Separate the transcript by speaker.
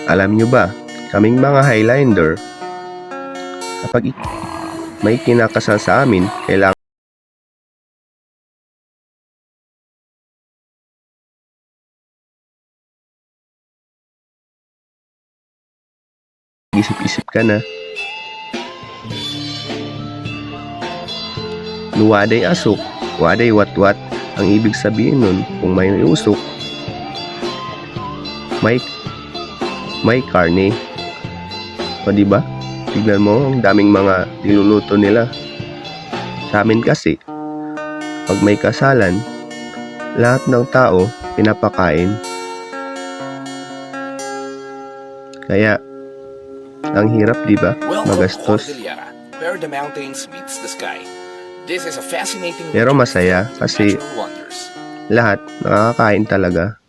Speaker 1: Alam nyo ba, kaming mga Highlander, kapag may kinakasal sa amin, kailangan isip-isip ka na. Luwaday asok, waday watwat. Ang ibig sabihin nun, kung may usok, may karne. O diba? Tignan mo, ang daming mga niluluto nila. Sa amin kasi, pag may kasalan, lahat ng tao pinapakain. Kaya, ang hirap, diba? Magastos.
Speaker 2: Where the mountains meets the sky. This is a fascinating
Speaker 1: Pero masaya kasi lahat nakakakain talaga.